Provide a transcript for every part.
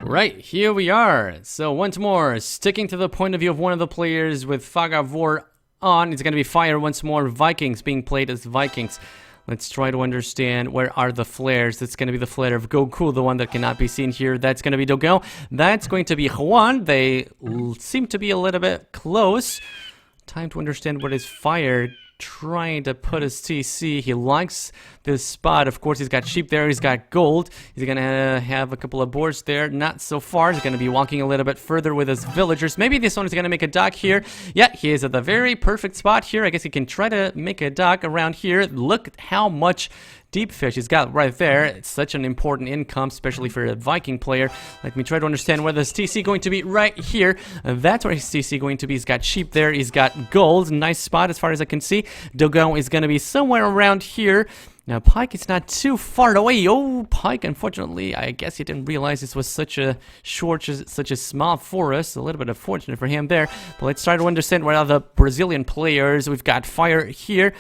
Right, here we are. So once more, sticking to the point of view of one of the players with Fog of War on, it's going to be Fire once more. Vikings being played as Vikings. Let's try to understand where are the flares. That's going to be the flare of Goku, the one that cannot be seen here. That's going to be Dogon. That's going to be Juan. They seem to be a little bit close. Time to understand what is Fire trying to put his TC. He likes this spot. Of course, he's got sheep there. He's got gold. He's going to have a couple of boards there. Not so far. He's going to be walking a little bit further with his villagers. Maybe this one is going to make a dock here. Yeah, he is at the very perfect spot here. I guess he can try to make a dock around here. Look at how much deep fish he's got right there. It's such an important income, especially for a Viking player. Let me try to understand where this TC going to be right here. That's where his TC going to be. He's got sheep there. He's got gold. Nice spot as far as I can see. Dogon is going to be somewhere around here. Now, Pike is not too far away. Oh, Pike, unfortunately, I guess he didn't realize this was such a short, such a small forest. A little bit unfortunate for him there. But let's try to understand where are the Brazilian players. We've got Fire here.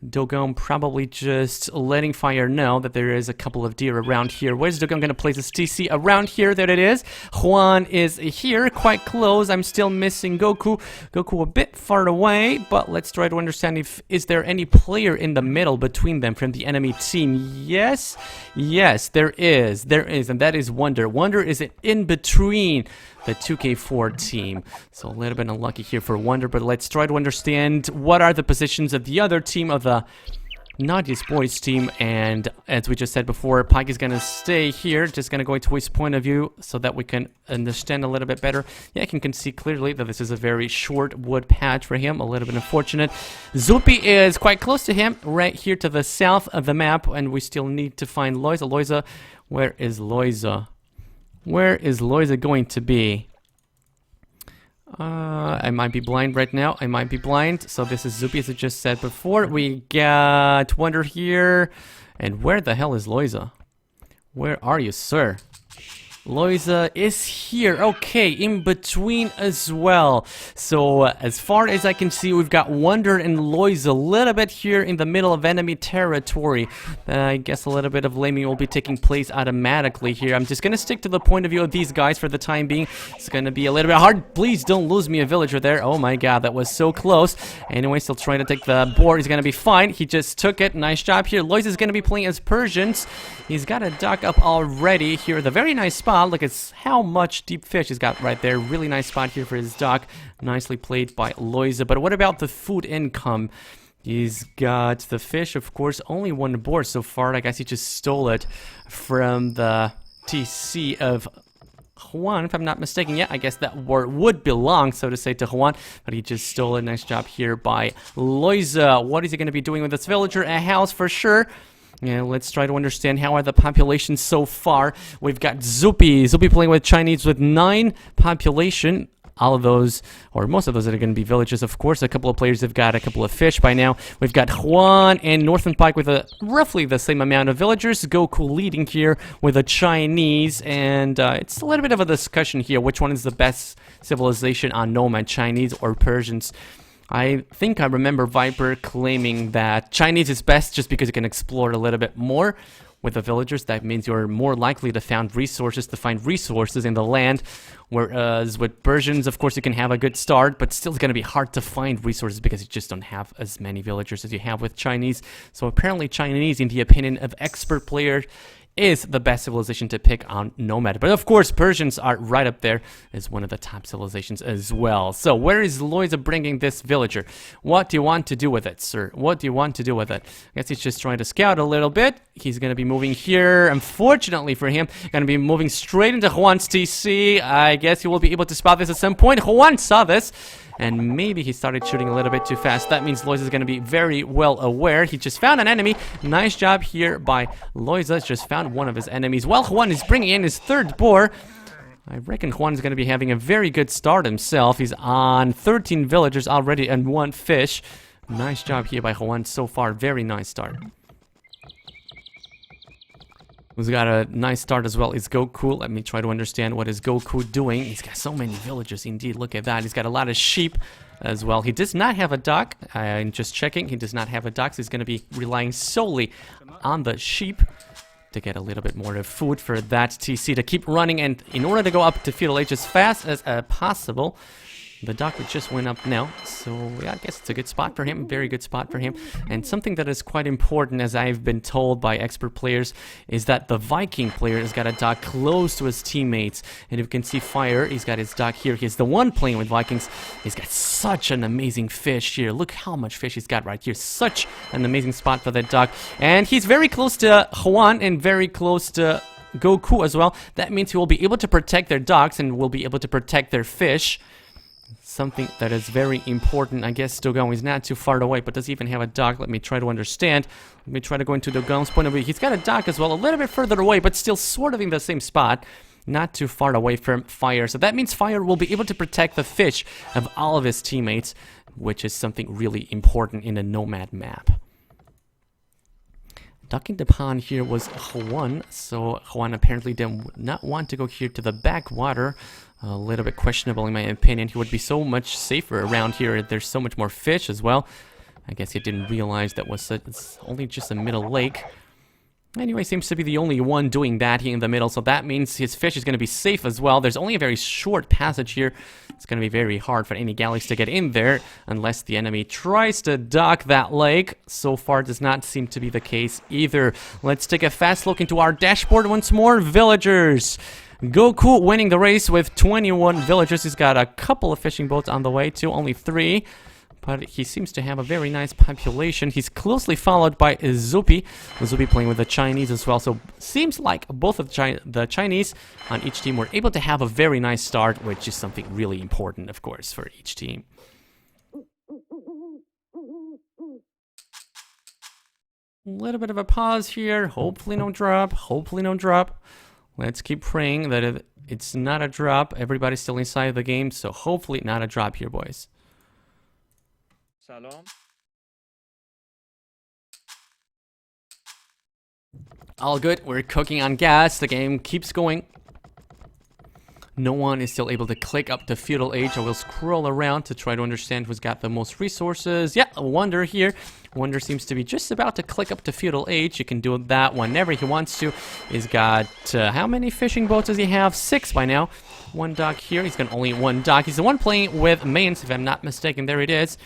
Dogon probably just letting Fire know that there is a couple of deer around here. Where's Dogon going to place his TC? Around here, there it is. Juan is here, quite close. I'm still missing Goku. Goku a bit far away, but let's try to understand if is there any player in the middle between them from the enemy team. Yes, there is, and that is Wonder. Wonder is in between the 2k4 team. So a little bit unlucky here for Wonder, but let's try to understand what are the positions of the other team, of the Nadya's boys team. And as we just said before, Pike is gonna stay here, just gonna go into his point of view so that we can understand a little bit better. Yeah, I can see clearly that this is a very short wood patch for him, a little bit unfortunate. Zupi is quite close to him, right here to the south of the map, and we still need to find Loiza. Loiza, where is Loiza? Where is Loiza going to be? I might be blind right now. I might be blind. So this is Zupi, as I just said before. We got Wonder here. And where the hell is Loiza? Where are you, sir? Loiza is here. Okay, in between as well. So as far as I can see, we've got Wonder and Loiza a little bit here in the middle of enemy territory. I guess a little bit of laming will be taking place automatically here. I'm just gonna stick to the point of view of these guys for the time being. It's gonna be a little bit hard. Please don't lose me a villager there. Oh my god, that was so close. Anyway, still trying to take the board. He's gonna be fine. He just took it. Nice job here. Loiza is gonna be playing as Persians. He's got a dock up already here at a very nice spot. Look at how much deep fish he's got right there. Really nice spot here for his dock. Nicely played by Loiza. But what about the food income? He's got the fish, of course, only one board so far. I guess he just stole it from the TC of Juan, if I'm not mistaken. Yeah, I guess that would belong, so to say, to Juan, but he just stole it. Nice job here by Loiza. What is he going to be doing with this villager? A house for sure. Yeah, let's try to understand how are the populations so far. We've got Zupi playing with Chinese with 9 population. All of those, or most of those, are going to be villages, of course. A couple of players have got a couple of fish by now. We've got Juan and Northern Pike with roughly the same amount of villagers. Goku leading here with a Chinese, and it's a little bit of a discussion here. Which one is the best civilization on Nomad, Chinese or Persians? I think I remember Viper claiming that Chinese is best just because you can explore a little bit more with the villagers. That means you're more likely to find resources in the land. Whereas with Persians, of course, you can have a good start, but still it's going to be hard to find resources because you just don't have as many villagers as you have with Chinese. So apparently Chinese, in the opinion of expert players, is the best civilization to pick on Nomad. But of course, Persians are right up there as one of the top civilizations as well. So where is Loiza bringing this villager? What do you want to do with it, sir? What do you want to do with it? I guess he's just trying to scout a little bit. He's going to be moving here. Unfortunately for him, going to be moving straight into Juan's TC. I guess he will be able to spot this at some point. Juan saw this, and maybe he started shooting a little bit too fast. That means Loiza is going to be very well aware. He just found an enemy. Nice job here by Loiza. Just found one of his enemies. Well, Juan is bringing in his 3rd boar. I reckon Juan is going to be having a very good start himself. He's on 13 villagers already and 1 fish. Nice job here by Juan so far. Very nice start. Who's got a nice start as well is Goku. Let me try to understand what is Goku doing. He's got so many villagers indeed. Look at that. He's got a lot of sheep as well. He does not have a dock. I'm just checking. He does not have a dock, so he's going to be relying solely on the sheep. to get a little bit more of food for that TC to keep running, and in order to go up to Feudal Age as fast as possible. The doctor just went up now, so yeah, I guess it's a good spot for him, very good spot for him. And something that is quite important, as I've been told by expert players, is that the Viking player has got a dock close to his teammates. And if you can see Fire, he's got his dock here. He's the one playing with Vikings. He's got such an amazing fish here. Look how much fish he's got right here. Such an amazing spot for that dock. And he's very close to Hwan and very close to Goku as well. That means he will be able to protect their docks and will be able to protect their fish. Something that is very important. I guess Dogong is not too far away, but does he even have a dock? Let me try to understand. Let me try to go into Dogong's point of view. He's got a dock as well, a little bit further away, but still sort of in the same spot. Not too far away from Fire. So that means Fire will be able to protect the fish of all of his teammates, which is something really important in a Nomad map. Docking the pond here was Hwan, so Hwan apparently did not want to go here to the backwater. A little bit questionable in my opinion. He would be so much safer around here. There's so much more fish as well. I guess he didn't realize that it's only just a middle lake. Anyway, seems to be the only one doing that here in the middle, so that means his fish is going to be safe as well. There's only a very short passage here. It's going to be very hard for any galleys to get in there unless the enemy tries to dock that lake. So far, does not seem to be the case either. Let's take a fast look into our dashboard once more. Villagers. Goku winning the race with 21 villagers. He's got a couple of fishing boats on the way too, only 3. But he seems to have a very nice population. He's closely followed by Zupi. Zupi playing with the Chinese as well. So seems like both of the Chinese on each team were able to have a very nice start, which is something really important, of course, for each team. A little bit of a pause here. Hopefully no drop. Hopefully no drop. Let's keep praying that it's not a drop. Everybody's still inside the game, so hopefully not a drop here, boys. Salam. All good. We're cooking on gas. The game keeps going. No one is still able to click up to Feudal Age. I will scroll around to try to understand who's got the most resources. Yeah, Wonder here. Wonder seems to be just about to click up to Feudal Age. You can do that whenever he wants to. He's got, how many fishing boats does he have? 6 by now. 1 dock here. He's got only 1 dock. He's the one playing with mains, if I'm not mistaken. There it is.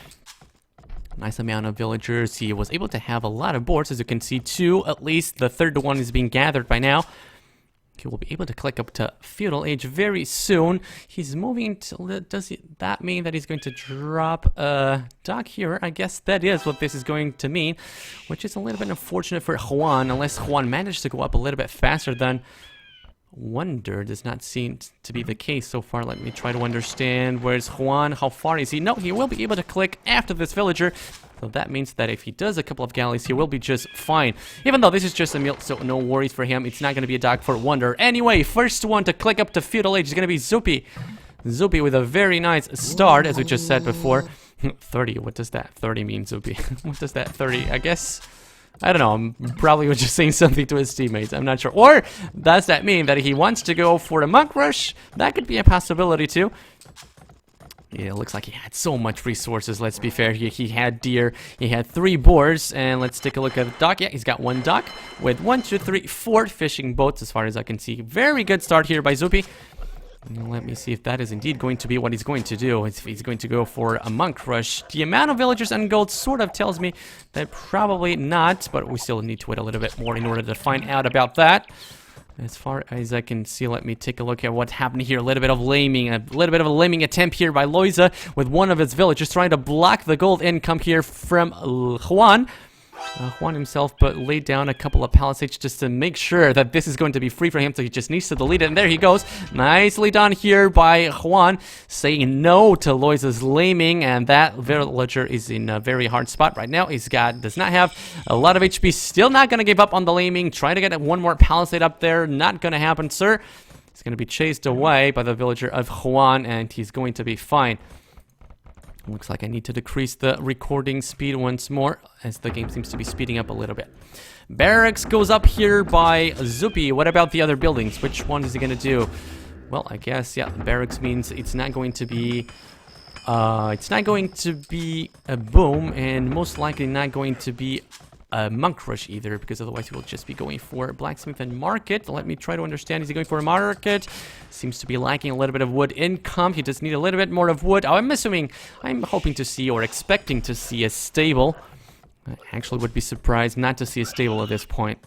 Nice amount of villagers. He was able to have a lot of boards, as you can see, 2 at least. The third one is being gathered by now. He will be able to click up to Feudal Age very soon. He's moving to... Does that mean that he's going to drop a dock here? I guess that is what this is going to mean, which is a little bit unfortunate for Hwan, unless Hwan managed to go up a little bit faster than Wonder. Does not seem to be the case so far. Let me try to understand. Where's Hwan? How far is he? No, he will be able to click after this villager. So that means that if he does a couple of galleys, he will be just fine. Even though this is just a meal, so no worries for him. It's not going to be a dock for Wonder. Anyway, first one to click up to Feudal Age is going to be Zupi. Zupi with a very nice start, as we just said before. 30, what does that 30 mean, Zupi? What does that 30? I guess... I don't know, probably was just saying something to his teammates, I'm not sure. Or does that mean that he wants to go for a monk rush? That could be a possibility too. Yeah, it looks like he had so much resources, let's be fair. He had deer, he had 3 boars, and let's take a look at the dock. Yeah, he's got 1 dock with 1, 2, 3, 4 fishing boats as far as I can see. Very good start here by Zupi. Let me see if that is indeed going to be what he's going to do. If he's going to go for a monk rush. The amount of villagers and gold sort of tells me that probably not, but we still need to wait a little bit more in order to find out about that. As far as I can see, let me take a look at what's happening here. A little bit of a laming attempt here by Loiza with one of his villagers trying to block the gold income here from Hwan. Hwan himself, but laid down a couple of palisades just to make sure that this is going to be free for him, so he just needs to delete it, and there he goes. Nicely done here by Hwan, saying no to Loiza's laming, and that villager is in a very hard spot right now. Does not have a lot of HP, still not going to give up on the laming, try to get 1 more palisade up there, not going to happen, sir. He's going to be chased away by the villager of Hwan, and he's going to be fine. Looks like I need to decrease the recording speed once more, as the game seems to be speeding up a little bit. Barracks goes up here by Zupi. What about the other buildings? Which one is he going to do? Well, I guess, yeah, barracks means it's not going to be... a boom, and most likely not going to be a monk rush either, because otherwise he will just be going for blacksmith and market. Let me try to understand. Is he going for a market? Seems to be lacking a little bit of wood income. He just need a little bit more of wood. I'm hoping to see or expecting to see a stable. I actually would be surprised not to see a stable at this point.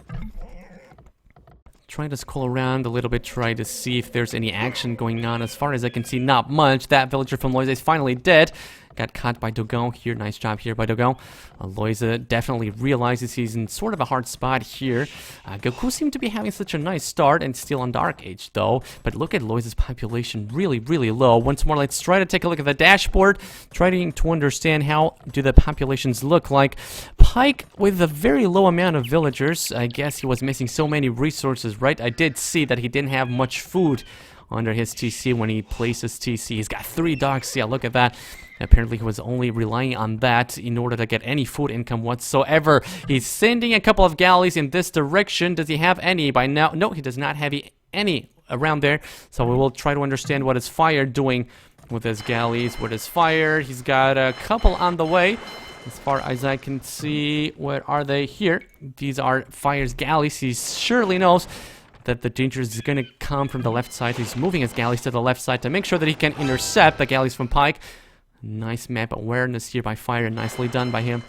Try to scroll around a little bit, try to see if there's any action going on. As far as I can see, not much. That villager from Loisa is finally dead. Got caught by Dogon here. Nice job here by Dogon. Loisa definitely realizes he's in sort of a hard spot here. Goku seemed to be having such a nice start and still on Dark Age though. But look at Loisa's population, really, really low. Once more, let's try to take a look at the dashboard. Trying to understand how do the populations look like. Pike with a very low amount of villagers. I guess he was missing so many resources, right? I did see that he didn't have much food under his TC when he places TC. He's got 3 dogs. Yeah, look at that. Apparently he was only relying on that in order to get any food income whatsoever. He's sending a couple of galleys in this direction. Does he have any by now? No, he does not have any around there. So we will try to understand what is Fire doing with his galleys. With his Fire, he's got a couple on the way. As far as I can see, where are they? Here. These are Fire's galleys. He surely knows that the danger is going to come from the left side. He's moving his galleys to the left side to make sure that he can intercept the galleys from Pike. Nice map awareness here by Fire. Nicely done by him.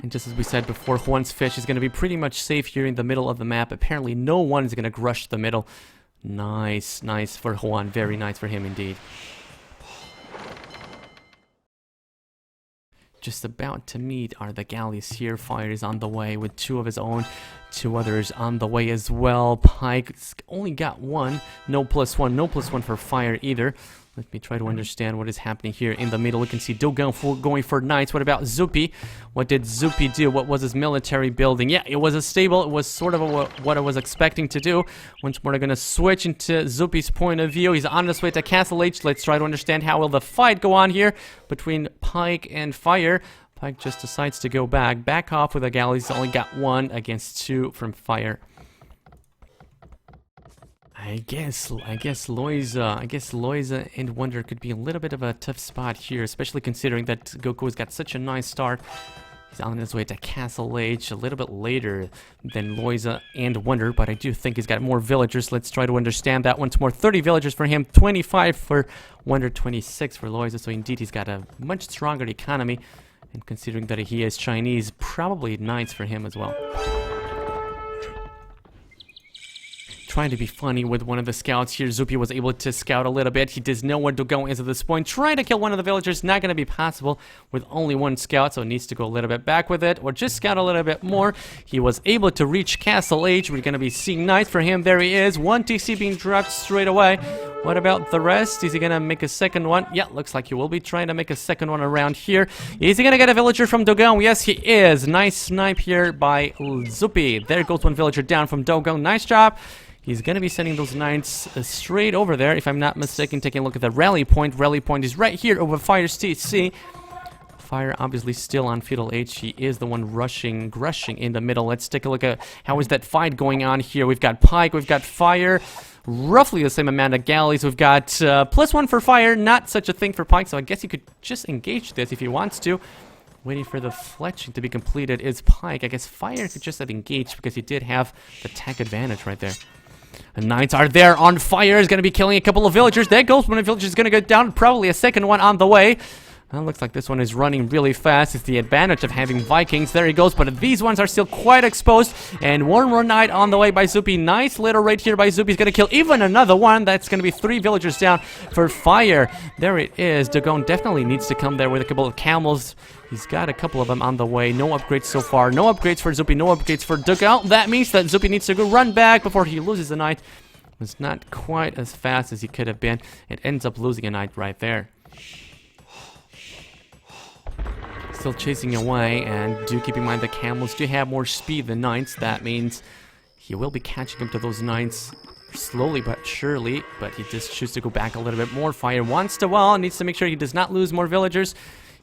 And just as we said before, Juan's fish is going to be pretty much safe here in the middle of the map. Apparently no one is going to rush the middle. Nice, nice for Juan. Very nice for him indeed. Just about to meet are the galleys here. Fire is on the way with 2 of his own. 2 others on the way as well. Pike only got 1. No +1. No +1 for Fire either. Let me try to understand what is happening here in the middle. We can see Dogon going for knights. What about Zupi? What did Zupi do? What was his military building? Yeah, it was a stable. It was sort of what I was expecting to do. Once more, I'm going to switch into Zupi's point of view. He's on his way to Castle H. Let's try to understand how will the fight go on here between Pike and Fire. Pike just decides to go back off with the galleys. He's only got 1 against 2 from Fire. I guess Loisa and Wonder could be a little bit of a tough spot here, especially considering that Goku's got such a nice start. He's on his way to Castle H a little bit later than Loisa and Wonder, but I do think he's got more villagers. Let's try to understand that once more. 30 villagers for him, 25 for Wonder, 26 for Loisa, so indeed he's got a much stronger economy, and considering that he is Chinese, probably knights for him as well. Trying to be funny with one of the scouts here. Zupi was able to scout a little bit. He does know where to go is at this point. Trying to kill one of the villagers, not going to be possible with only 1 scout, so needs to go a little bit back with it, or just scout a little bit more. He was able to reach Castle H. We're going to be seeing knights for him. There he is. 1 TC being dropped straight away. What about the rest? Is he going to make a second one? Yeah, looks like he will be trying to make a second one around here. Is he going to get a villager from Dogon? Yes, he is. Nice snipe here by Zupi. There goes 1 villager down from Dogon. Nice job. He's going to be sending those knights straight over there, if I'm not mistaken. Taking a look at the rally point. Rally point is right here over Fire's TC. Fire obviously still on Feudal H. He is the one rushing in the middle. Let's take a look at how is that fight going on here. We've got Pike, we've got Fire. Roughly the same amount of galleys. We've got +1 for Fire. Not such a thing for Pike, so I guess he could just engage this if he wants to. Waiting for the fletching to be completed is Pike. I guess Fire could just have engaged because he did have the tech advantage right there. The knights are there on Fire. Is going to be killing a couple of villagers. There goes 1 of the villagers. Going to go down. Probably a second one on the way. Well, looks like this one is running really fast. It's the advantage of having Vikings. There he goes. But these ones are still quite exposed. And one more knight on the way by Zupi. Nice little raid here by Zupi. He's going to kill even another one. That's going to be 3 villagers down for Fire. There it is. Dogon definitely needs to come there with a couple of camels. He's got a couple of them on the way. No upgrades so far. No upgrades for Zupi. No upgrades for Dogon. That means that Zupi needs to go run back before he loses a knight. It's not quite as fast as he could have been. It ends up losing a knight right there. Still chasing away, and do keep in mind the camels do have more speed than knights. That means he will be catching up to those knights slowly but surely, but he just chooses to go back a little bit more. Fire wants to wall, needs to make sure he does not lose more villagers.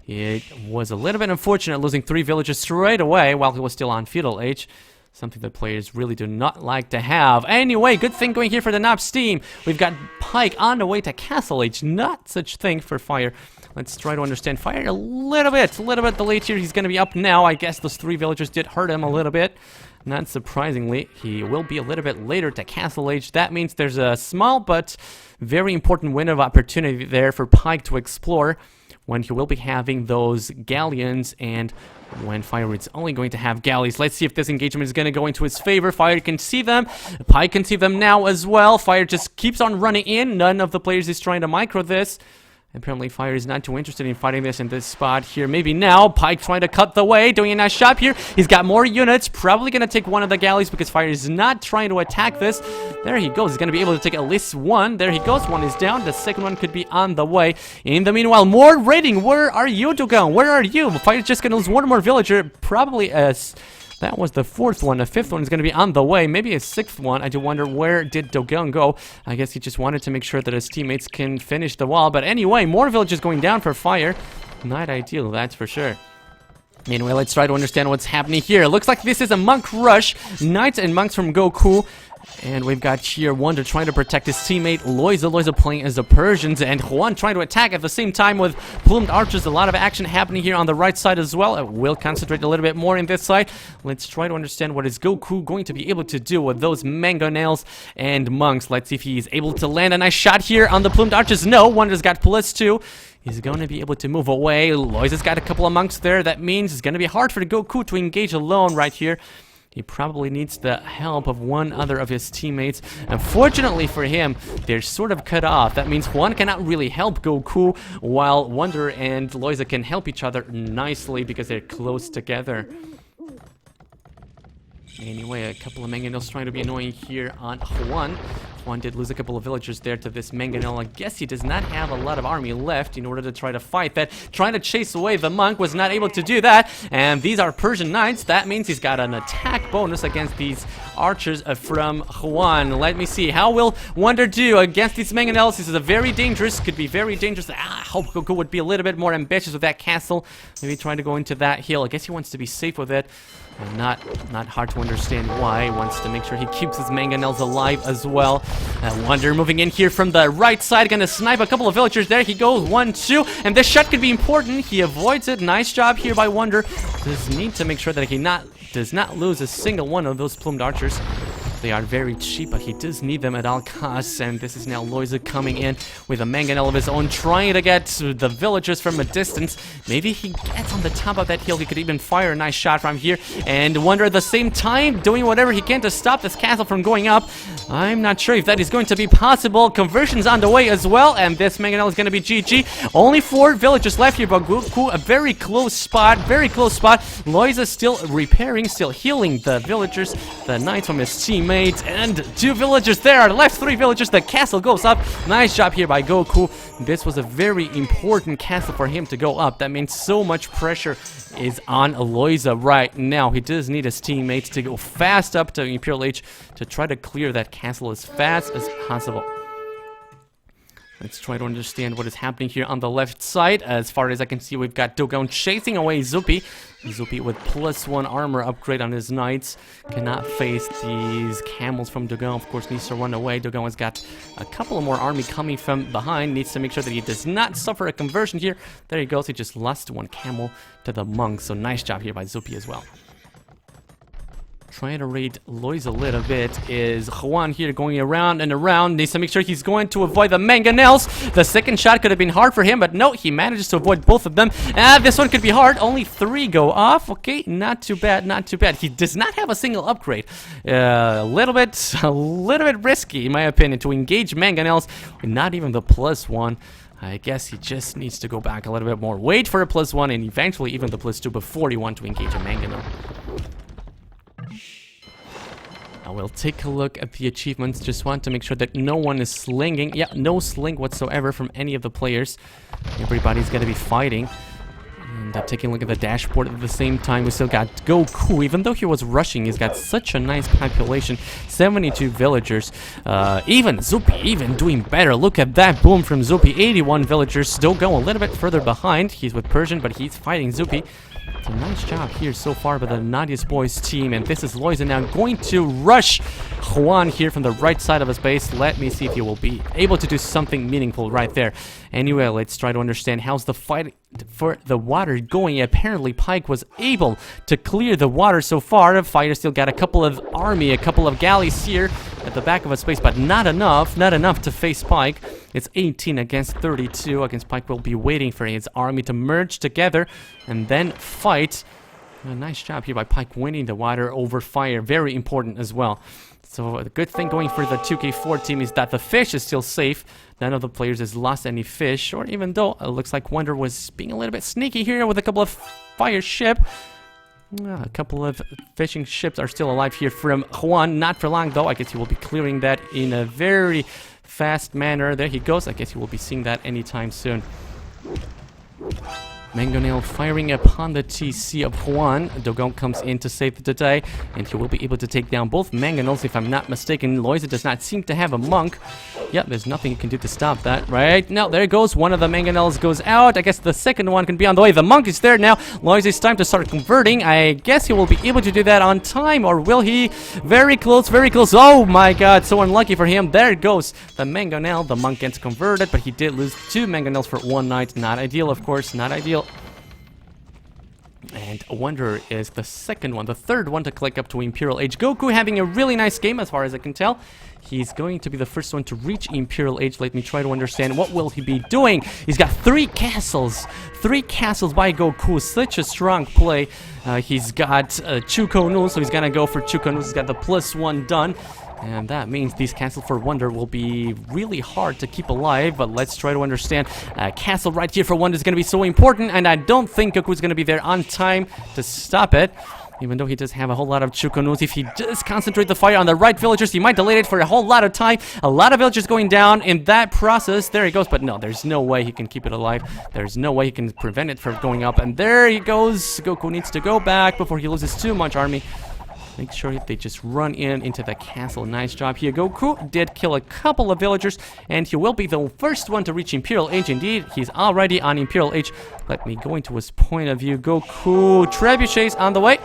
It was a little bit unfortunate losing 3 villagers straight away while he was still on Feudal Age. Something that players really do not like to have. Anyway, good thing going here for the Nob's team. We've got Pike on the way to Castle Age. Not such thing for Fire. Let's try to understand Fire a little bit the late here. He's going to be up now. I guess those 3 villagers did hurt him a little bit. Not surprisingly, he will be a little bit later to Castle Age. That means there's a small but very important window of opportunity there for Pike to explore when he will be having those galleons and when Fire is only going to have galleys. Let's see if this engagement is going to go into his favor. Fire can see them. Pike can see them now as well. Fire just keeps on running in. None of the players is trying to micro this. Apparently, Fire is not too interested in fighting this in this spot here. Maybe now. Pike trying to cut the way, doing a nice shot here. He's got more units. Probably going to take one of the galleys because Fire is not trying to attack this. There he goes. He's going to be able to take at least one. There he goes. One is down. The second one could be on the way. In the meanwhile, more raiding. Where are you, Dogon? Where are you? Fire's just going to lose one more villager. Probably as... That was the 4th one. The 5th one is going to be on the way. Maybe a 6th one. I do wonder where did Dogon go. I guess he just wanted to make sure that his teammates can finish the wall. But anyway, more villages going down for Fire. Not ideal, that's for sure. Anyway, let's try to understand what's happening here. Looks like this is a monk rush. Knights and monks from Goku. And we've got here Wonder trying to protect his teammate. Loiza playing as the Persians. And Juan trying to attack at the same time with plumed archers. A lot of action happening here on the right side as well. I will concentrate a little bit more in this side. Let's try to understand what is Goku going to be able to do with those mangonels and monks. Let's see if he's able to land a nice shot here on the plumed archers. No, Wonder's got +2. He's going to be able to move away. Loiza's got a couple of monks there. That means it's going to be hard for Goku to engage alone right here. He probably needs the help of one other of his teammates. Unfortunately for him, they're sort of cut off. That means Juan cannot really help Goku, while Wonder and Loiza can help each other nicely because they're close together. Anyway, a couple of mangonels trying to be annoying here on Juan. Juan did lose a couple of villagers there to this mangonel. I guess he does not have a lot of army left in order to try to fight that. Trying to chase away the monk, was not able to do that. And these are Persian knights. That means he's got an attack bonus against these archers from Juan. Let me see. How will Wonder do against these mangonels? This is a very dangerous, could be very dangerous. I hope Goku would be a little bit more ambitious with that castle. Maybe trying to go into that hill. I guess he wants to be safe with it. And not hard to understand why. He wants to make sure he keeps his mangonels alive as well. Wonder moving in here from the right side. Gonna snipe a couple of villagers. There he goes. 1, 2. And this shot could be important. He avoids it. Nice job here by Wonder. Just need to make sure that he does not lose a single one of those plumed archers. They are very cheap, but he does need them at all costs. And this is now Loiza coming in with a mangonel of his own, trying to get the villagers from a distance. Maybe he gets on the top of that hill. He could even fire a nice shot from here. And Wonder at the same time doing whatever he can to stop this castle from going up. I'm not sure if that is going to be possible. Conversion's on the way as well. And this mangonel is going to be GG. Only 4 villagers left here, but Goku, a very close spot. Very close spot. Loiza still repairing, still healing the villagers. The knights from his teammate. And 2 villagers there. Left 3 villagers. The castle goes up. Nice job here by Goku. This was a very important castle for him to go up. That means so much pressure is on Loiza right now. He does need his teammates to go fast up to Imperial Age to try to clear that castle as fast as possible. Let's try to understand what is happening here on the left side. As far as I can see, we've got Dogon chasing away Zupi. Zupi with +1 armor upgrade on his knights. Cannot face these camels from Dogon. Of course, needs to run away. Dogon has got a couple of more army coming from behind. Needs to make sure that he does not suffer a conversion here. There he goes. He just lost 1 camel to the monk. So nice job here by Zupi as well. Trying to raid Loiza a little bit is Juan here going around and around. Needs to make sure he's going to avoid the mangonels. The second shot could have been hard for him, but no, he manages to avoid both of them. This one could be hard. Only 3 go off. Okay, not too bad, not too bad. He does not have a single upgrade. A little bit risky, in my opinion, to engage mangonels with not even the +1. I guess he just needs to go back a little bit more. Wait for a +1 and eventually even the +2 before you want to engage a mangonel. I will take a look at the achievements. Just want to make sure that no one is slinging. Yeah, no sling whatsoever from any of the players. Everybody's going to be fighting. And taking a look at the dashboard at the same time, we still got Goku. Even though he was rushing, he's got such a nice population. 72 villagers. Even Zupi, even doing better. Look at that boom from Zupi. 81 villagers. Still going a little bit further behind. He's with Persian, but he's fighting Zupi. It's a nice job here so far by the Nadya's boys team, and this is Loiza now going to rush Juan here from the right side of his base. Let me see if he will be able to do something meaningful right there. Anyway, let's try to understand how's the fight for the water going. Apparently Pike was able to clear the water so far. The fighter still got a couple of galleys here at the back of his base, but not enough to face Pike. It's 18 against 32 against Pike. Will be waiting for his army to merge together and then fight. A nice job here by Pike winning the water over fire. Very important as well. So the good thing going for the 2k4 team is that the fish is still safe. None of the players has lost any fish, or even though it looks like Wonder was being a little bit sneaky here with a couple of fire ship. A couple of fishing ships are still alive here from Juan. Not for long though. I guess he will be clearing that in a very fast manner. There he goes. I guess he will be seeing that anytime soon. Mangonel firing upon the TC of Juan. Dogon comes in to save the day, and he will be able to take down both Mangonels, if I'm not mistaken. Loiza does not seem to have a monk. Yeah, there's nothing you can do to stop that, right? Now, there it goes. One of the Mangonels goes out. I guess the second one can be on the way. The monk is there now. Loiza, it's time to start converting. I guess he will be able to do that on time, or will he? Very close, very close. Oh my god, so unlucky for him. There it goes. The Mangonel, the monk gets converted, but he did lose 2 Mangonels for one night. Not ideal, of course, not ideal. And Wonder is the second one, the third one to click up to Imperial Age. Goku having a really nice game as far as I can tell. He's going to be the first one to reach Imperial Age. Let me try to understand what will he be doing. He's got 3 castles. 3 castles by Goku. Such a strong play. He's got Chukonu, so he's gonna go for Chukonu. He's got the +1 done. And that means these castles for Wonder will be really hard to keep alive, but let's try to understand. Castle right here for Wonder is going to be so important, and I don't think Goku is going to be there on time to stop it. Even though he does have a whole lot of Chukonus, if he does concentrate the fire on the right villagers, he might delay it for a whole lot of time. A lot of villagers going down in that process. There he goes, but no, there's no way he can keep it alive. There's no way he can prevent it from going up, and there he goes. Goku needs to go back before he loses too much army. Make sure they just run into the castle. Nice job here. Goku did kill a couple of villagers, and he will be the first one to reach Imperial Age. Indeed, he's already on Imperial Age. Let me go into his point of view. Goku, trebuchets on the way.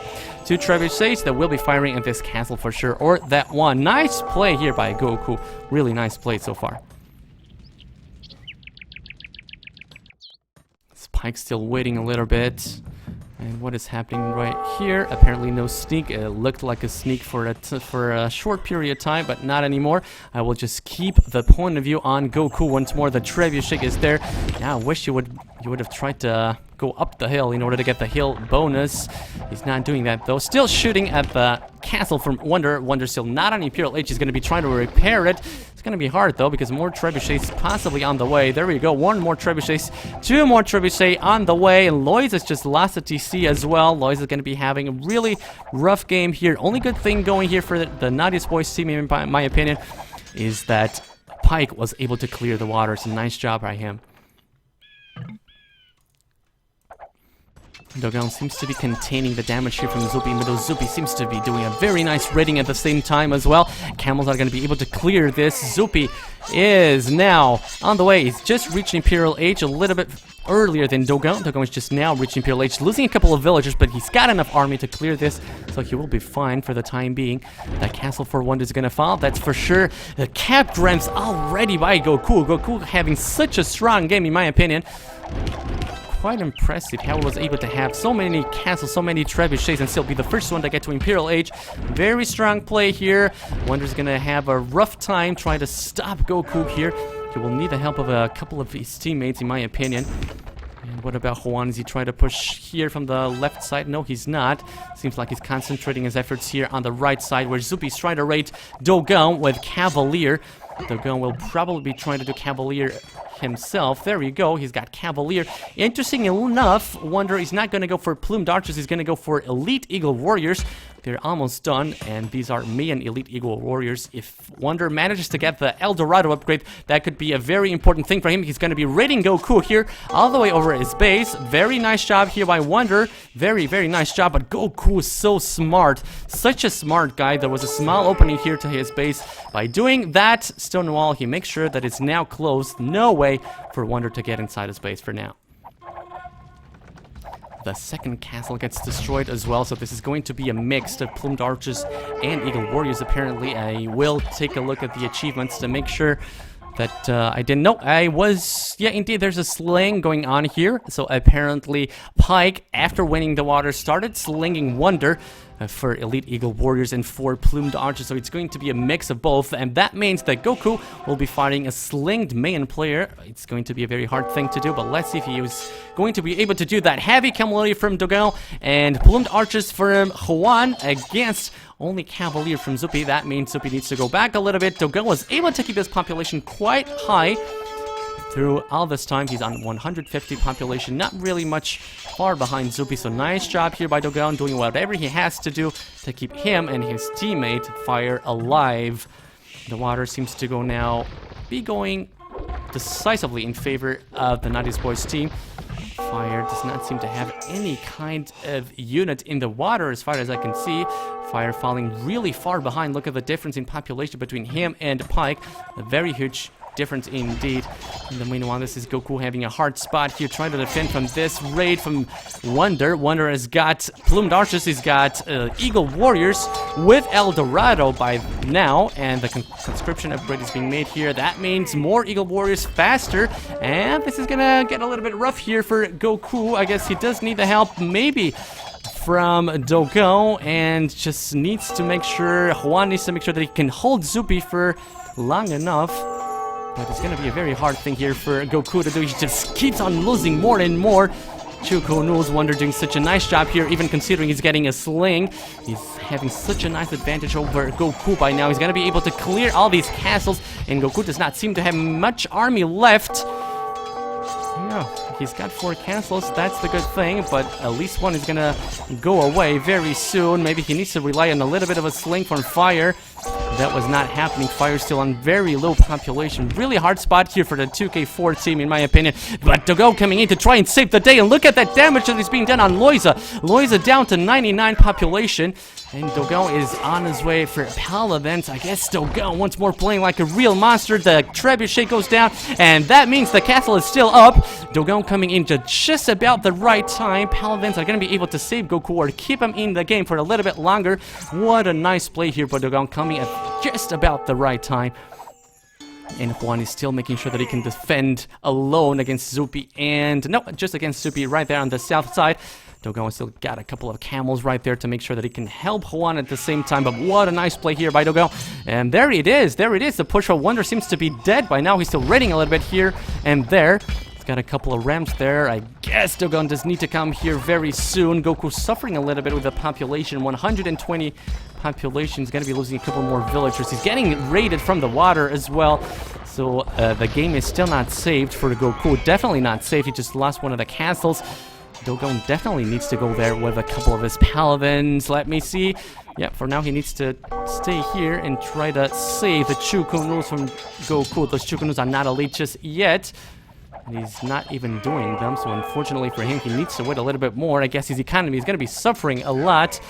2 trebuchets that will be firing at this castle for sure, or that one. Nice play here by Goku. Really nice play so far. Spike's still waiting a little bit. And what is happening right here? Apparently no sneak. It looked like a sneak for a short period of time, but not anymore. I will just keep the point of view on Goku once more. The trebuchet is there. Now I wish you would have tried to go up the hill in order to get the hill bonus. He's not doing that though. Still shooting at the castle from Wonder. Wonder's still not on Imperial Age. He's going to be trying to repair it. It's going to be hard though, because more trebuchets possibly on the way. There we go. 1 more trebuchet, 2 more trebuchet on the way, and Loiza's just lost a TC as well. Loiza's going to be having a really rough game here. Only good thing going here for the Nadya's boys team, in my opinion, is that Pike was able to clear the water. So nice job by him. Dogon seems to be containing the damage here from Zupi, even though Zupi seems to be doing a very nice raiding at the same time as well. Camels are going to be able to clear this. Zupi is now on the way. He's just reached Imperial Age a little bit earlier than Dogon. Dogon is just now reaching Imperial Age, losing a couple of villagers, but he's got enough army to clear this, so he will be fine for the time being. That castle for Wonder is going to fall, that's for sure. The cap grams already by Goku. Goku having such a strong game, in my opinion. Quite impressive how he was able to have so many castles, so many trebuchets, and still be the first one to get to Imperial Age. Very strong play here. Wonder's gonna have a rough time trying to stop Goku here. He will need the help of a couple of his teammates, in my opinion. And what about Juan? Is he trying to push here from the left side? No, he's not. Seems like he's concentrating his efforts here on the right side, where Zupi's trying to raid Dogon with Cavalier. Dogon will probably be trying to do Cavalier himself. There we go. He's got Cavalier. Interesting enough, Wonder is not going to go for Plumed Archers. He's going to go for Elite Eagle Warriors. They're almost done, and these are Mayan Elite Eagle Warriors. If Wonder manages to get the El Dorado upgrade, that could be a very important thing for him. He's going to be raiding Goku here all the way over his base. Very nice job here by Wonder. Very, very nice job, but Goku is so smart. Such a smart guy. There was a small opening here to his base. By doing that stone wall, he makes sure that it's now closed. No way for Wonder to get inside his base for now. the second castle gets destroyed as well. So this is going to be a mix of plumed archers and eagle warriors apparently. I will take a look at the achievements to make sure that I didn't know. Yeah, indeed, there's a sling going on here. So apparently Pike, after winning the water, started slinging Wonder for elite eagle warriors and 4 plumed archers. So it's going to be a mix of both, and that means that Goku will be fighting a slinged main player. It's going to be a very hard thing to do, but let's see if he is going to be able to do that. Heavy cavalry from Dogon and plumed archers from Juan against only Cavalier from Zupi. That means Zupi needs to go back a little bit. Dogon was able to keep his population quite high through all this time. He's on 150 population, not really much far behind Zupi. So nice job here by Dogon, doing whatever he has to do to keep him and his teammate Fire alive. The water seems to go now be going decisively in favor of the Nadya's boys team. Fire does not seem to have any kind of unit in the water as far as I can see. Fire falling really far behind. Look at the difference in population between him and Pike. A very huge difference indeed. In the meanwhile, this is Goku having a hard spot here, trying to defend from this raid from Wonder. Wonder has got plumed archers, he's got eagle warriors with El Dorado by now, and the conscription upgrade is being made here. That means more eagle warriors faster, and this is gonna get a little bit rough here for Goku. I guess he does need the help, maybe from Dogon, and just needs to make sure, Juan needs to make sure that he can hold Zupi for long enough. But it's going to be a very hard thing here for Goku to do. He just keeps on losing more and more. Chuko knows Wonder doing such a nice job here, even considering he's getting a sling. He's having such a nice advantage over Goku by now. He's going to be able to clear all these castles, and Goku does not seem to have much army left. Yeah, he's got 4 castles, that's the good thing, but at least one is going to go away very soon. Maybe he needs to rely on a little bit of a sling from Fire. That was not happening. Fire's still on very low population. Really hard spot here for the 2k4 team, in my opinion. But Dogon coming in to try and save the day. And look at that damage that is being done on Loiza. Loiza down to 99 population. And Dogon is on his way for Paladins. I guess Dogon once more playing like a real monster. The trebuchet goes down, and that means the castle is still up. Dogon coming in to just about the right time. Paladins are going to be able to save Goku or keep him in the game for a little bit longer. What a nice play here by Dogon, coming at just about the right time. And Juan is still making sure that he can defend alone against Zupi, and no, just against Zupi right there on the south side. Dogon still got a couple of camels right there to make sure that he can help Juan at the same time. But what a nice play here by Dogon. And there it is. There it is. The push for Wonder seems to be dead by now. He's still raiding a little bit here and there. He's got a couple of ramps there. I guess Dogon does need to come here very soon. Goku suffering a little bit with the population. 120 population. He's going to be losing a couple more villagers. He's getting raided from the water as well. So the game is still not saved for Goku. Definitely not safe. He just lost one of the castles. Dogon definitely needs to go there with a couple of his paladins. Let me see. Yeah, for now he needs to stay here and try to save the Chukunus from Goku. Those Chukunus are not elite just yet. And he's not even doing them, so unfortunately for him, he needs to wait a little bit more. I guess his economy is going to be suffering a lot.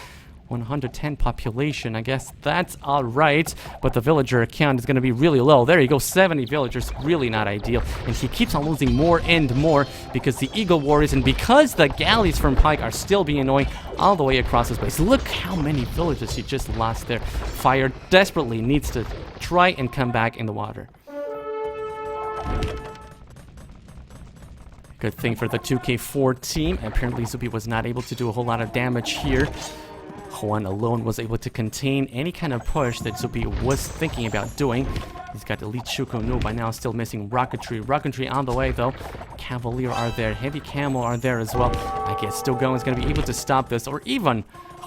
110 population, I guess that's alright, but the villager count is going to be really low. There you go, 70 villagers, really not ideal. And he keeps on losing more and more because the eagle warriors and because the galleys from Pike are still being annoying all the way across his base. Look how many villagers he just lost there. Fire desperately needs to try and come back in the water. Good thing for the 2k4 team. Apparently Zupi was not able to do a whole lot of damage here. Juan alone was able to contain any kind of push that Zupi was thinking about doing. He's got Elite Shukonu by now, still missing Rocketry. Rocketry on the way though. Cavalier are there, Heavy Camel are there as well. I guess Dogon is going to be able to stop this, or even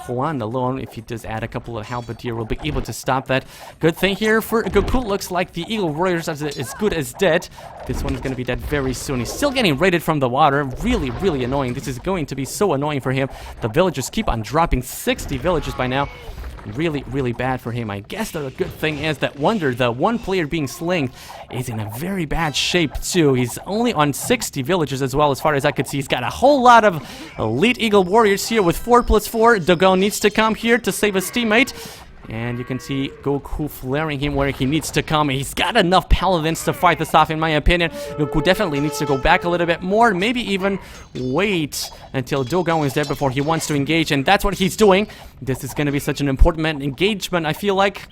Juan alone, if he does add a couple of Halberdier, will be able to stop that. Good thing here for Goku, looks like the Eagle Warriors are as good as dead. This one is going to be dead very soon. He's still getting raided from the water. Really, really annoying. This is going to be so annoying for him. The villagers keep on dropping. 60 villages by now. Really, really bad for him. I guess the good thing is that Wonder, the one player being slinged, is in a very bad shape too. He's only on 60 villagers as well, as far as I could see. He's got a whole lot of elite eagle warriors here with 4+4. Dogon needs to come here to save his teammate. And you can see Goku flaring him where he needs to come. He's got enough paladins to fight this off, in my opinion. Goku definitely needs to go back a little bit more. Maybe even wait until Dogon is there before he wants to engage. And that's what he's doing. This is going to be such an important engagement, I feel like.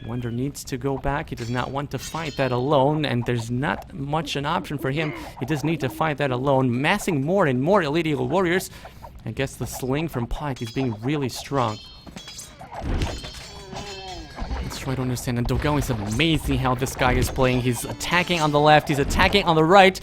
Wonder needs to go back. He does not want to fight that alone. And there's not much an option for him. He does need to fight that alone. Massing more and more Elite Eagle Warriors. I guess the sling from Pike is being really strong. Let's try to understand. And Dogon is amazing how this guy is playing. He's attacking on the left. He's attacking on the right.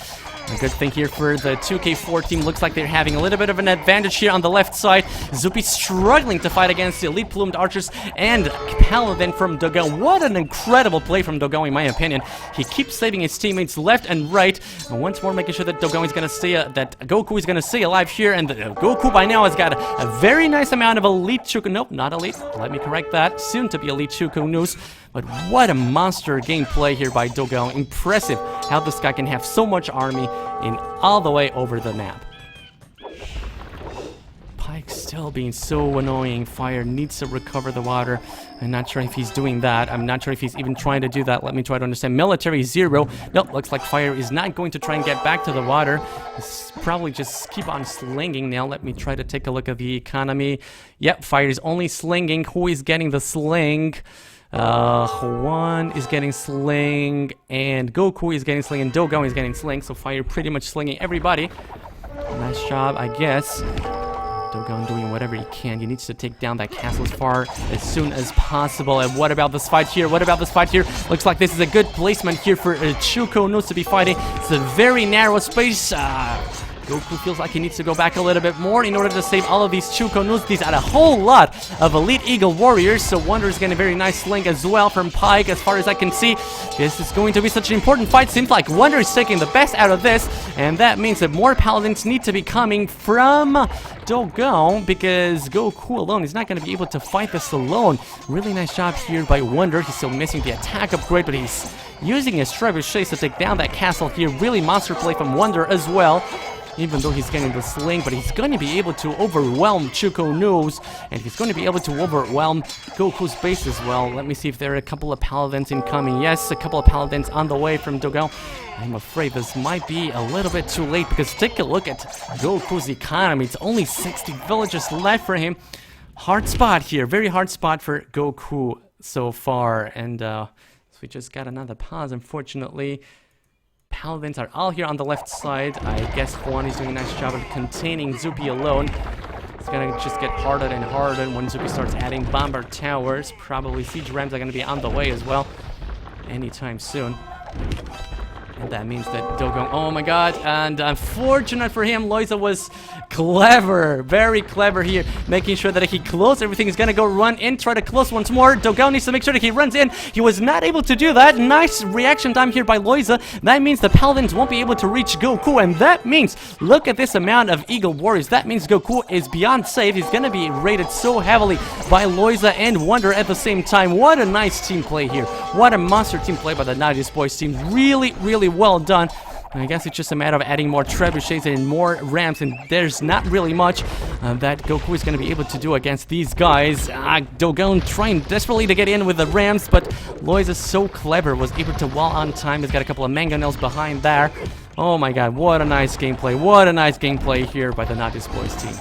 A good thing here for the 2k4 team. Looks like they're having a little bit of an advantage here on the left side. Zupi struggling to fight against the elite plumed archers and Paladin from Dogon. What an incredible play from Dogon, in my opinion. He keeps saving his teammates left and right. And once more making sure that Dogon is going to stay, that Goku is going to stay alive here. And Goku by now has got a very nice amount of elite Chuko. Nope, not elite. Let me correct that. Soon to be elite Chuko news. But what a monster gameplay here by Dogon. Impressive how this guy can have so much army in all the way over the map. Pike still being so annoying. Fire needs to recover the water. I'm not sure if he's doing that. I'm not sure if he's even trying to do that. Let me try to understand. Military 0. Nope, looks like Fire is not going to try and get back to the water. He's probably just keep on slinging now. Let me try to take a look at the economy. Yep, Fire is only slinging. Who is getting the sling? Juan is getting sling, and Goku is getting sling, and Dogon is getting sling, so Fire pretty much slinging everybody. Nice job, I guess. Dogon doing whatever he can. He needs to take down that castle as soon as possible. And what about this fight here? What about this fight here? Looks like this is a good placement here for Chuko knows to be fighting. It's a very narrow space. Goku feels like he needs to go back a little bit more in order to save all of these Chuko Nus. These are a whole lot of Elite Eagle Warriors, so Wonder is getting a very nice link as well from Pike, as far as I can see. This is going to be such an important fight. Seems like Wonder is taking the best out of this, and that means that more Paladins need to be coming from Dogon, because Goku alone is not going to be able to fight this alone. Really nice job here by Wonder. He's still missing the attack upgrade, but he's using his trebuchets to take down that castle here. Really monster play from Wonder as well. Even though he's getting the sling, but he's going to be able to overwhelm Chuko News, and he's going to be able to overwhelm Goku's base as well. Let me see if there are a couple of Paladins incoming. Yes, a couple of Paladins on the way from Dogon. I'm afraid this might be a little bit too late, because take a look at Goku's economy. It's only 60 villages left for him. Hard spot here. Very hard spot for Goku so far. And so we just got another pause, unfortunately. Paladins are all here on the left side. I guess Juan is doing a nice job of containing Zupi alone. It's gonna just get harder and harder when Zupi starts adding bomber towers. Probably siege rams are gonna be on the way as well anytime soon. And that means that Dogon, oh my god, and unfortunate for him, Loiza was clever, very clever here, making sure that he closed everything. He's gonna go run in, try to close once more. Dogon needs to make sure that he runs in. He was not able to do that. Nice reaction time here by Loiza. That means the Paladins won't be able to reach Goku, and that means, look at this amount of Eagle Warriors. That means Goku is beyond safe. He's gonna be raided so heavily by Loiza and Wonder at the same time. What a nice team play here. What a monster team play by the Nadya's boys team. Really, really well done. I guess it's just a matter of adding more trebuchets and more rams, and there's not really much that Goku is going to be able to do against these guys. Dogon trying desperately to get in with the rams, but Loiza is so clever, was able to wall on time. He's got a couple of mangonels behind there. Oh my god, what a nice gameplay. What a nice gameplay here by the Nadya's boys team.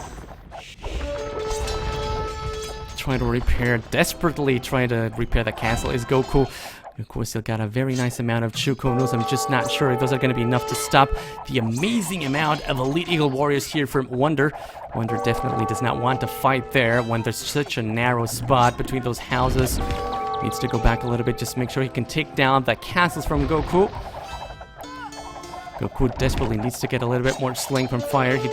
Trying to repair, desperately trying to repair the castle is Goku. Of course, still got a very nice amount of Chuko Nus. I'm just not sure if those are going to be enough to stop the amazing amount of Elite Eagle Warriors here from Wonder. Wonder definitely does not want to fight there when there's such a narrow spot between those houses. Needs to go back a little bit, just make sure he can take down the castles from Goku. Goku desperately needs to get a little bit more sling from Fire. He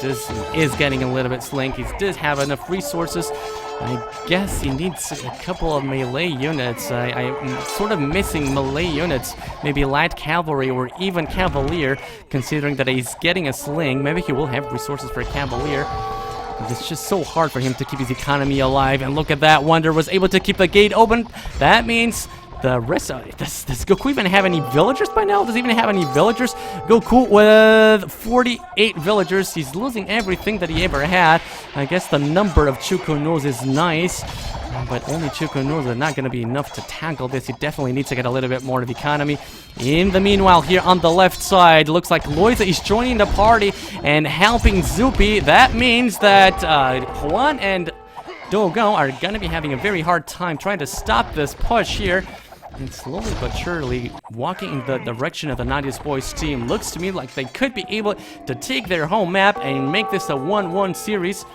is getting a little bit sling. He does have enough resources. I guess he needs a couple of melee units. I'm sort of missing melee units. Maybe light cavalry or even cavalier, considering that he's getting a sling. Maybe he will have resources for a cavalier. But it's just so hard for him to keep his economy alive. And look at that. Wonder was able to keep the gate open. That means the rest of it. Does Goku even have any villagers by now? Does he even have any villagers? Goku with 48 villagers. He's losing everything that he ever had. I guess the number of Chukunos is nice, but only Chukunos are not going to be enough to tackle this. He definitely needs to get a little bit more of economy. In the meanwhile, here on the left side, looks like Loiza is joining the party and helping Zupi. That means that Juan and Dogon are going to be having a very hard time trying to stop this push here. And slowly but surely walking in the direction of the Nadya's Boys team. Looks to me like they could be able to take their home map and make this a 1-1 series.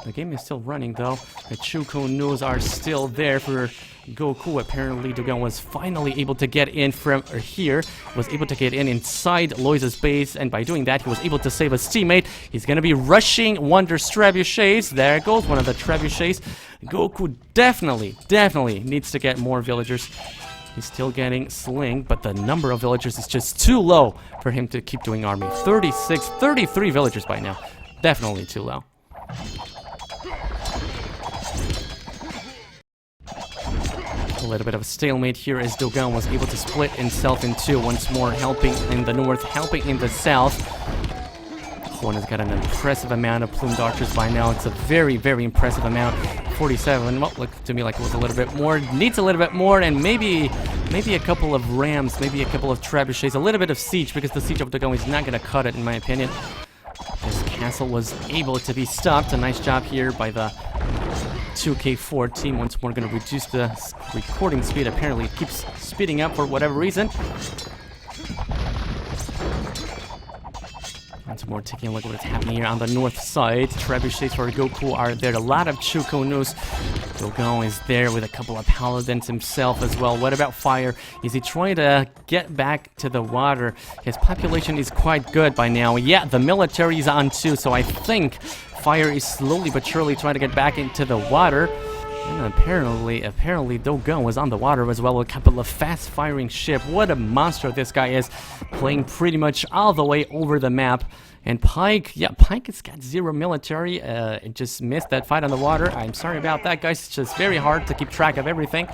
The game is still running though. The Chukunos are still there for Goku. Apparently Dogon was finally able to get in from here. Was able to get in inside Loiza's base, and by doing that he was able to save his teammate. He's gonna be rushing Wonder's trebuchets. There goes one of the trebuchets. Goku definitely needs to get more villagers. He's still getting Sling, but the number of villagers is just too low for him to keep doing army. 33 villagers by now. Definitely too low. A little bit of a stalemate here as Dogon was able to split himself in two once more, helping in the north, helping in the south. Juan has got an impressive amount of plumed archers by now. It's a very impressive amount. 47. Well, looked to me like it was a little bit more. Needs a little bit more, and maybe a couple of rams, maybe a couple of trebuchets, a little bit of siege, because the siege of Dogon is not going to cut it, in my opinion. This castle was able to be stopped. A nice job here by the 2k4 team. Once more, going to reduce the recording speed. Apparently, it keeps speeding up for whatever reason. Once more, taking a look at what's happening here on the north side. Trebuchets for Goku are there. A lot of Chukunos. Dogon is there with a couple of paladins himself as well. What about fire? Is he trying to get back to the water? His population is quite good by now. Yeah, the military is on too, so I think fire is slowly but surely trying to get back into the water. And apparently Dogon was on the water as well with a couple of fast-firing ships. What a monster this guy is, playing pretty much all the way over the map. And Pike, yeah, Pike has got 0 military. It just missed that fight on the water. I'm sorry about that, guys. It's just very hard to keep track of everything.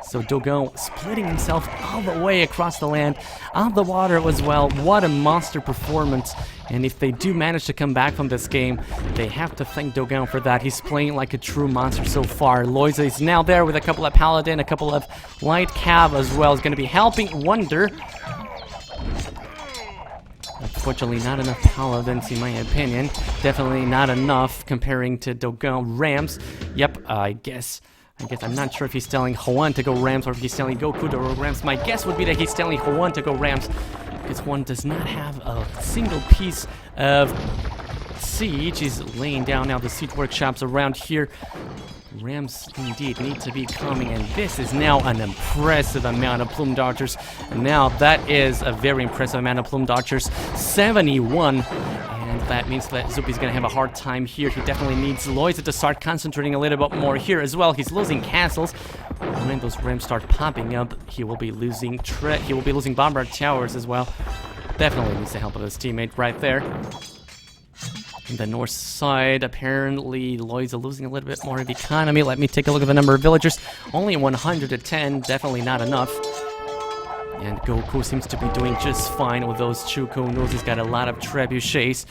So Dogon splitting himself all the way across the land, on the water as well. What a monster performance. And if they do manage to come back from this game, they have to thank Dogon for that. He's playing like a true monster so far. Loiza is now there with a couple of paladin, a couple of light cav as well. Is going to be helping Wonder. Unfortunately, not enough paladins in my opinion. Definitely not enough comparing to Dogon Rams. Yep, I guess I'm not sure if he's telling Juan to go Rams or if he's telling Goku to go Rams. My guess would be that he's telling Juan to go Rams, because Juan does not have a single piece of siege. He's laying down now the siege workshops around here. Rams indeed need to be coming, and this is now an impressive amount of plumed archers. And now that is a very impressive amount of plumed archers, 71. And that means that Zupi's gonna have a hard time here. He definitely needs Loiza to start concentrating a little bit more here as well. He's losing castles. When those rams start popping up, he will be losing bombard towers as well. Definitely needs the help of his teammate right there. In the north side, apparently Loiza losing a little bit more of economy. Let me take a look at the number of villagers. Only 110, definitely not enough. And Goku seems to be doing just fine with those Chukunos. He's got a lot of trebuchets.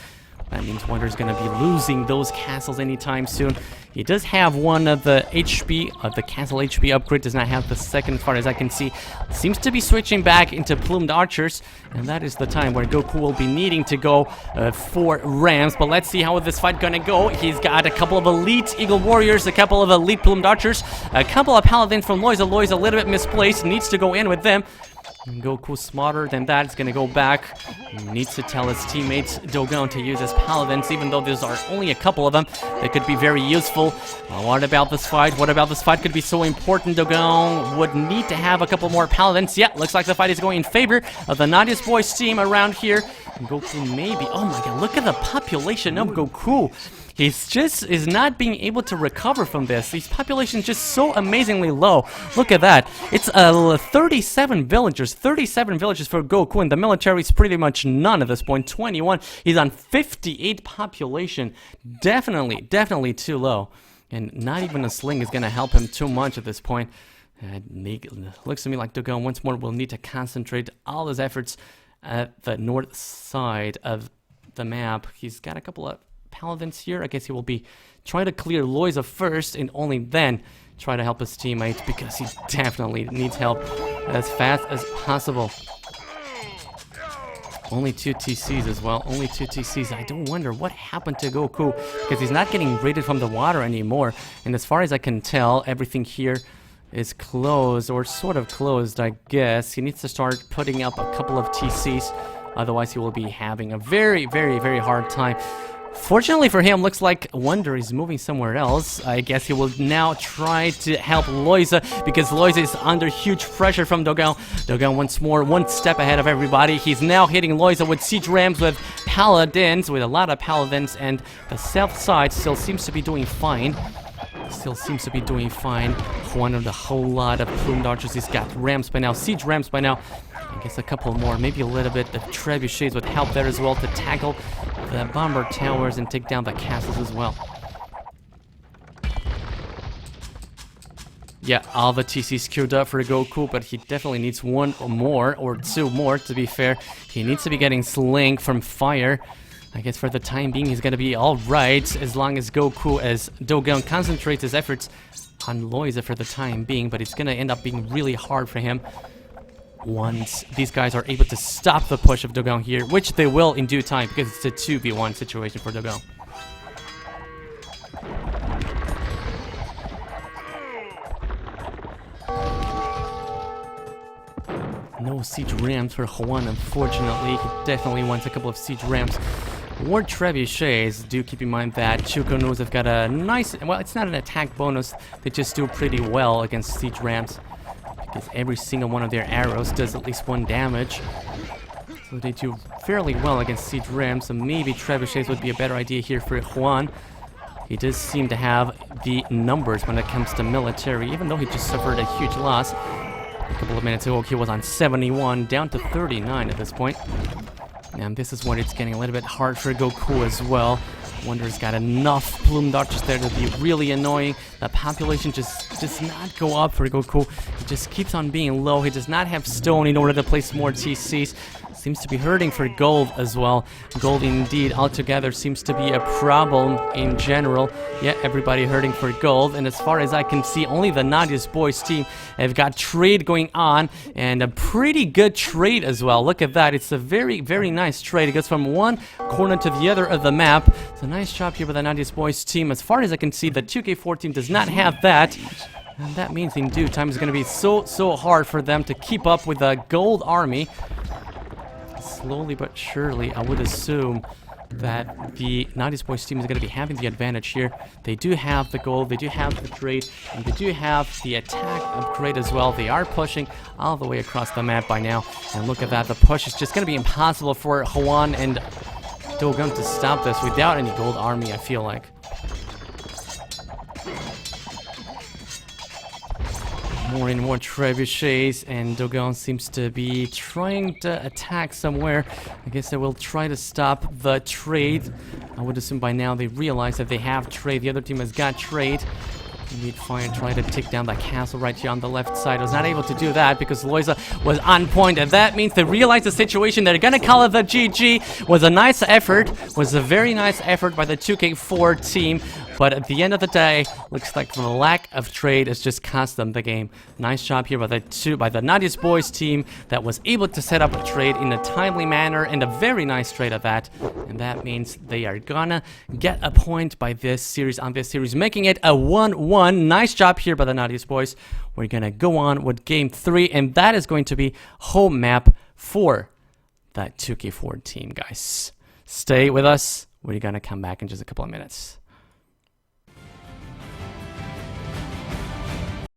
That means Wonder's going to be losing those castles anytime soon. He does have one of the HP, the castle HP upgrade, does not have the second as far as I can see. Seems to be switching back into plumed archers, and that is the time where Goku will be needing to go for rams. But let's see how this fight gonna go. He's got a couple of elite eagle warriors, a couple of elite plumed archers, a couple of paladins from Loiza. Loiza a little bit misplaced, needs to go in with them. Goku smarter than that is gonna go back. He needs to tell his teammates Dogon to use his paladins, even though there's are only a couple of them. They could be very useful. What about this fight? What about this fight could be so important? Dogon would need to have a couple more paladins. Yeah, looks like the fight is going in favor of the Nadya's Boys team around here. Goku maybe. Oh my god, look at the population of Goku. He's just is not being able to recover from this. His population is just so amazingly low. Look at that. It's 37 villagers. 37 villagers for Goku, and the military is pretty much none at this point. 21. He's on 58 population. Definitely too low. And not even a sling is going to help him too much at this point. Looks to me like Dogon once more will need to concentrate all his efforts at the north side of the map. He's got a couple of paladins here. I guess he will be trying to clear Loiza first and only then try to help his teammates, because he definitely needs help as fast as possible. Only 2 TCs as well. Only 2 TCs. I don't wonder what happened to Goku, because he's not getting raided from the water anymore. And as far as I can tell, everything here is closed, or sort of closed, I guess. He needs to start putting up a couple of TCs. Otherwise, he will be having a very, very, very hard time. Fortunately for him, looks like Wonder is moving somewhere else. I guess he will now try to help Loiza, because Loiza is under huge pressure from Dogon. Dogon once more, one step ahead of everybody. He's now hitting Loiza with siege rams, with paladins, with a lot of paladins, and the south side still seems to be doing fine. One of the whole lot of plumed archers. He's got rams by now, siege rams by now. I guess a couple more, maybe a little bit. The trebuchets would help there as well to tackle the bomber towers and take down the castles as well. Yeah, all the TCs queued up for Goku, but he definitely needs one or more, or two more to be fair. He needs to be getting sling from fire. I guess for the time being, he's gonna be alright as long as Dogon concentrates his efforts on Loiza for the time being, but it's gonna end up being really hard for him once these guys are able to stop the push of Dogon here, which they will in due time, because it's a 2v1 situation for Dogon. No siege rams for Juan, unfortunately. He definitely wants a couple of siege rams. War trebuchets. Do keep in mind that Chukonus have got a nice, well, it's not an attack bonus, they just do pretty well against siege rams, because every single one of their arrows does at least 1 damage. So they do fairly well against siege rams, so maybe trebuchets would be a better idea here for Juan. He does seem to have the numbers when it comes to military, even though he just suffered a huge loss. A couple of minutes ago, he was on 71, down to 39 at this point. And this is when it's getting a little bit hard for Goku as well. Wonder's got enough plumed archers there to be really annoying. The population just does not go up for Goku. He just keeps on being low. He does not have stone in order to place more TCs. Seems to be hurting for gold as well. Gold indeed altogether seems to be a problem in general. Yeah, everybody hurting for gold. And as far as I can see, only the Nadya's boys team have got trade going on, and a pretty good trade as well. Look at that. It's a very, very nice trade. It goes from one corner to the other of the map. It's a nice job here by the Nadya's boys team. As far as I can see, the 2k4 team does not have that. And that means in due time it's going to be so hard for them to keep up with the gold army. Slowly but surely, I would assume that the Nadya's boys team is going to be having the advantage here. They do have the gold, they do have the trade, and they do have the attack upgrade as well. They are pushing all the way across the map by now. And look at that, the push is just going to be impossible for Juan and Dogon to stop this without any gold army, I feel like. More and more trebuchets, and Dogon seems to be trying to attack somewhere. I guess they will try to stop the trade. I would assume by now they realize that they have trade. The other team has got trade. Indeed, fine, try to take down that castle right here on the left side. I was not able to do that because Loiza was on point, and that means they realize the situation. They're gonna call it the GG. Was a nice effort, was a very nice effort by the 2k4 team, but at the end of the day, looks like the lack of trade has just cost them the game. Nice job here by the Nadya's boys team that was able to set up a trade in a timely manner, and a very nice trade at that. And that means they are gonna get a point by this series, making it a 1-1. Nice job here by the Nadya's boys. We're gonna go on with game 3, and that is going to be home map for that 2k4 team, guys. Stay with us. We're gonna come back in just a couple of minutes.